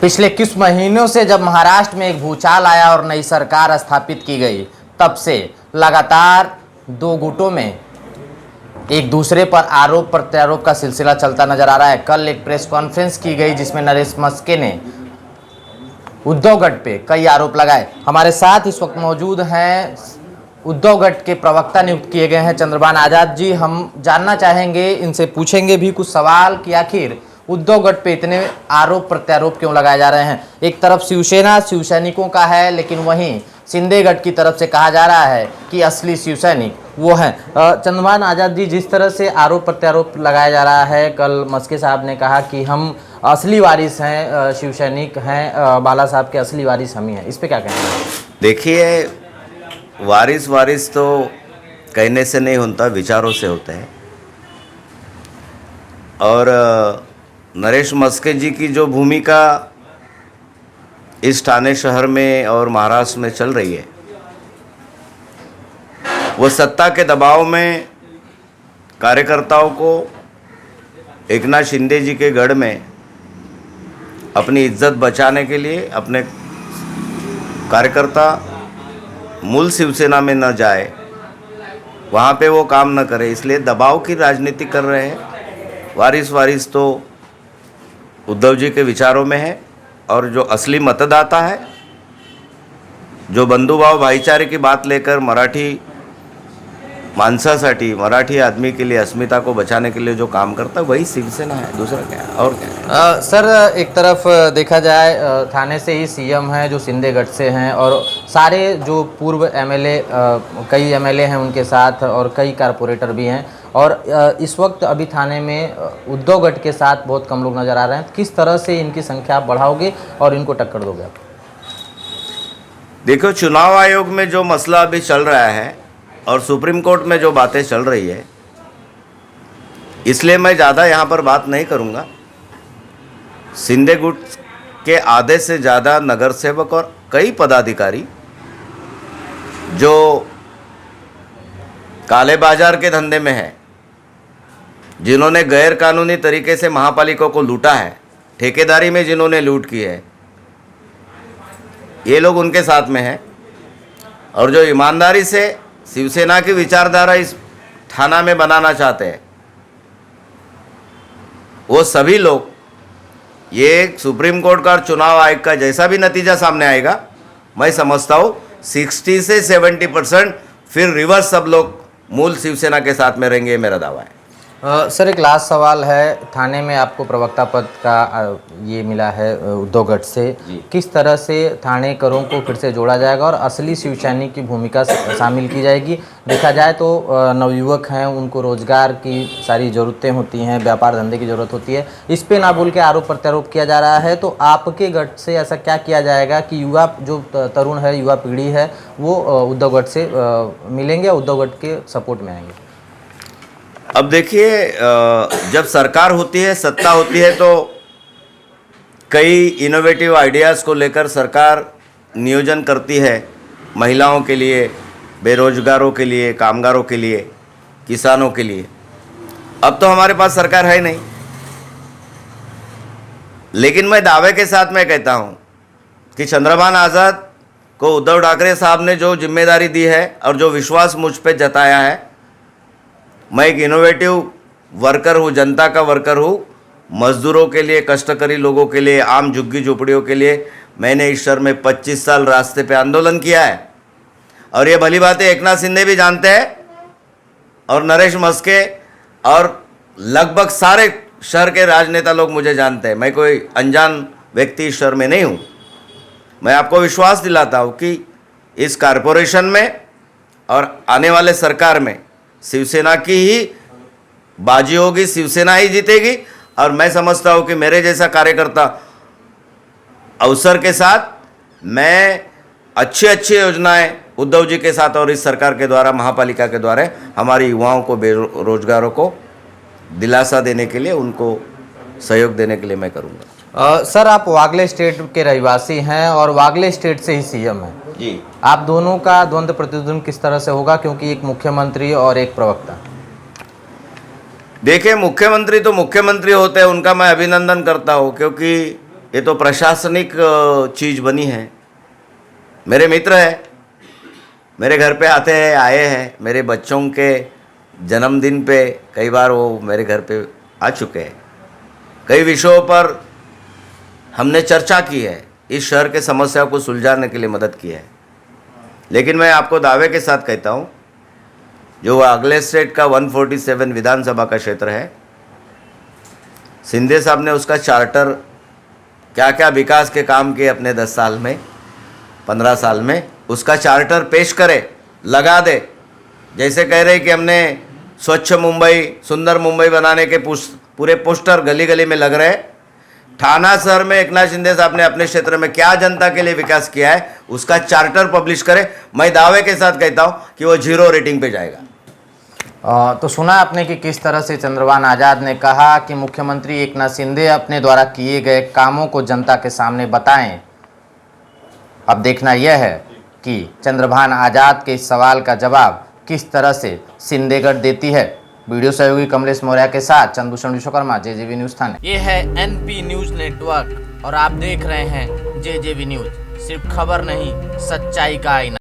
पिछले कुछ महीनों से जब महाराष्ट्र में एक भूचाल आया और नई सरकार स्थापित की गई, तब से लगातार दो गुटों में एक दूसरे पर आरोप प्रत्यारोप का सिलसिला चलता नजर आ रहा है। कल एक प्रेस कॉन्फ्रेंस की गई जिसमें नरेश मस्के ने उद्धव गट पे कई आरोप लगाए। हमारे साथ इस वक्त मौजूद हैं उद्धव गट के प्रवक्ता नियुक्त किए गए हैं चंद्रभान आजाद जी। हम जानना चाहेंगे, इनसे पूछेंगे भी कुछ सवाल कि आखिर उद्धव गट पे इतने आरोप प्रत्यारोप क्यों लगाए जा रहे हैं। एक तरफ शिवसेना शिवसैनिकों का है, लेकिन वहीं शिंदे गट की तरफ से कहा जा रहा है कि असली शिवसैनिक वो हैं। चंद्रभान आजाद जी, जिस तरह से आरोप प्रत्यारोप लगाया जा रहा है, कल मस्के साहब ने कहा कि हम असली वारिस हैं, शिवसैनिक हैं, बाला साहब के असली वारिस हम ही हैं, इस पे क्या कहेंगे? देखिए, वारिस तो कहने से नहीं होता, विचारों से होते हैं। और नरेश मस्के जी की जो भूमिका इस ठाणे शहर में और महाराष्ट्र में चल रही है, वो सत्ता के दबाव में कार्यकर्ताओं को एकनाथ शिंदे जी के गढ़ में अपनी इज्जत बचाने के लिए अपने कार्यकर्ता मूल शिवसेना में न जाए, वहाँ पे वो काम न करे, इसलिए दबाव की राजनीति कर रहे हैं। वारिस तो उद्धव जी के विचारों में है, और जो असली मतदाता है, जो बंधुभाव भाईचारे की बात लेकर मराठी माणसासाठी, मराठी आदमी के लिए, अस्मिता को बचाने के लिए जो काम करता है, वही शिवसेना है, दूसरा क्या है और क्या है। सर, एक तरफ देखा जाए थाने से ही सीएम हैं जो शिंदे गट से हैं, और सारे जो पूर्व एमएलए, कई एमएलए हैं उनके साथ, और कई कारपोरेटर भी हैं, और इस वक्त अभी थाने में उद्धव गट के साथ बहुत कम लोग नज़र आ रहे हैं। किस तरह से इनकी संख्या आप बढ़ाओगे और इनको टक्कर दोगे आप? देखो, चुनाव आयोग में जो मसला अभी चल रहा है और सुप्रीम कोर्ट में जो बातें चल रही है, इसलिए मैं ज़्यादा यहाँ पर बात नहीं करूँगा। शिंदे गुट के आधे से ज़्यादा नगर सेवक और कई पदाधिकारी जो काले बाजार के धंधे में है, जिन्होंने गैर कानूनी तरीके से महापालिका को लूटा है, ठेकेदारी में जिन्होंने लूट की है, ये लोग उनके साथ में हैं। और जो ईमानदारी से शिवसेना की विचारधारा इस थाना में बनाना चाहते हैं, वो सभी लोग, ये सुप्रीम कोर्ट का और चुनाव आयोग का जैसा भी नतीजा सामने आएगा, मैं समझता हूँ 60 से 70% फिर रिवर्स सब लोग मूल शिवसेना के साथ में रहेंगे, ये मेरा दावा है। सर, एक लास्ट सवाल है। थाने में आपको प्रवक्ता पद का ये मिला है उद्धव गट से, किस तरह से थानेकरों को फिर से जोड़ा जाएगा और असली शिवसैनिक की भूमिका शामिल की जाएगी? देखा जाए तो नवयुवक हैं, उनको रोजगार की सारी ज़रूरतें होती हैं, व्यापार धंधे की ज़रूरत होती है, इस पे ना बोल के आरोप प्रत्यारोप किया जा रहा है। तो आपके गट से ऐसा क्या किया जाएगा कि युवा जो तरुण है, युवा पीढ़ी है, वो उद्धव गट से मिलेंगे, उद्धव गट के सपोर्ट में आएंगे? अब देखिए, जब सरकार होती है, सत्ता होती है, तो कई इनोवेटिव आइडियाज़ को लेकर सरकार नियोजन करती है, महिलाओं के लिए, बेरोजगारों के लिए, कामगारों के लिए, किसानों के लिए। अब तो हमारे पास सरकार है नहीं, लेकिन मैं दावे के साथ मैं कहता हूं कि चंद्रभान आज़ाद को उद्धव ठाकरे साहब ने जो जिम्मेदारी दी है और जो विश्वास मुझ पर जताया है, मैं एक इनोवेटिव वर्कर हूँ, जनता का वर्कर हूँ। मजदूरों के लिए, कष्टकरी लोगों के लिए, आम झुग्गी झोपड़ियों के लिए मैंने इस शहर में 25 साल रास्ते पे आंदोलन किया है, और ये भली बात है एकनाथ शिंदे भी जानते हैं, और नरेश मस्के और लगभग सारे शहर के राजनेता लोग मुझे जानते हैं। मैं कोई अनजान व्यक्ति इस शहर में नहीं हूँ। मैं आपको विश्वास दिलाता हूँ कि इस कारपोरेशन में और आने वाले सरकार में शिवसेना की ही बाजी होगी, शिवसेना ही जीतेगी। और मैं समझता हूं कि मेरे जैसा कार्यकर्ता अवसर के साथ मैं अच्छी योजनाएं उद्धव जी के साथ और इस सरकार के द्वारा, महापालिका के द्वारा हमारी युवाओं को, बेरोजगारों को दिलासा देने के लिए, उनको सहयोग देने के लिए मैं करूंगा। सर, आप वागले स्टेट के रहवासी हैं और वागले स्टेट से ही सीएम हैं जी। आप दोनों का द्वंद्व प्रतिद्वंद किस तरह से होगा, क्योंकि एक मुख्यमंत्री और एक प्रवक्ता? देखिए, मुख्यमंत्री तो मुख्यमंत्री होते हैं, उनका मैं अभिनंदन करता हूं, क्योंकि ये तो प्रशासनिक चीज़ बनी है। मेरे मित्र हैं, मेरे घर पे आते हैं, आए हैं। मेरे बच्चों के जन्मदिन पे कई बार वो मेरे घर पे आ चुके हैं। कई विषयों पर हमने चर्चा की है, इस शहर के समस्या को सुलझाने के लिए मदद की है। लेकिन मैं आपको दावे के साथ कहता हूँ, जो अगले स्टेट का 147 विधानसभा का क्षेत्र है, शिंदे साहब ने उसका चार्टर क्या क्या विकास के काम किए अपने 10 साल में, 15 साल में, उसका चार्टर पेश करे, लगा दे। जैसे कह रहे कि हमने स्वच्छ मुंबई, सुंदर मुंबई बनाने के पूरे पोस्टर गली गली में लग रहे। ठाना शहर में एकनाथ शिंदे साहब ने अपने क्षेत्र में क्या जनता के लिए विकास किया है, उसका चार्टर पब्लिश करे। मैं दावे के साथ कहता हूं कि वो 0 रेटिंग पे जाएगा। तो सुना आपने कि किस तरह से चंद्रभान आज़ाद ने कहा कि मुख्यमंत्री एकनाथ शिंदे अपने द्वारा किए गए कामों को जनता के सामने बताएं। अब देखना यह है कि चंद्रभान आज़ाद के इस सवाल का जवाब किस तरह से शिंदेगढ़ देती है। वीडियो सहयोगी कमलेश मौर्य के साथ चंद्रभूषण विश्वकर्मा, JJV न्यूज़ थाने। ये है NP न्यूज़ नेटवर्क और आप देख रहे हैं JJV न्यूज़। सिर्फ खबर नहीं, सच्चाई का आईना।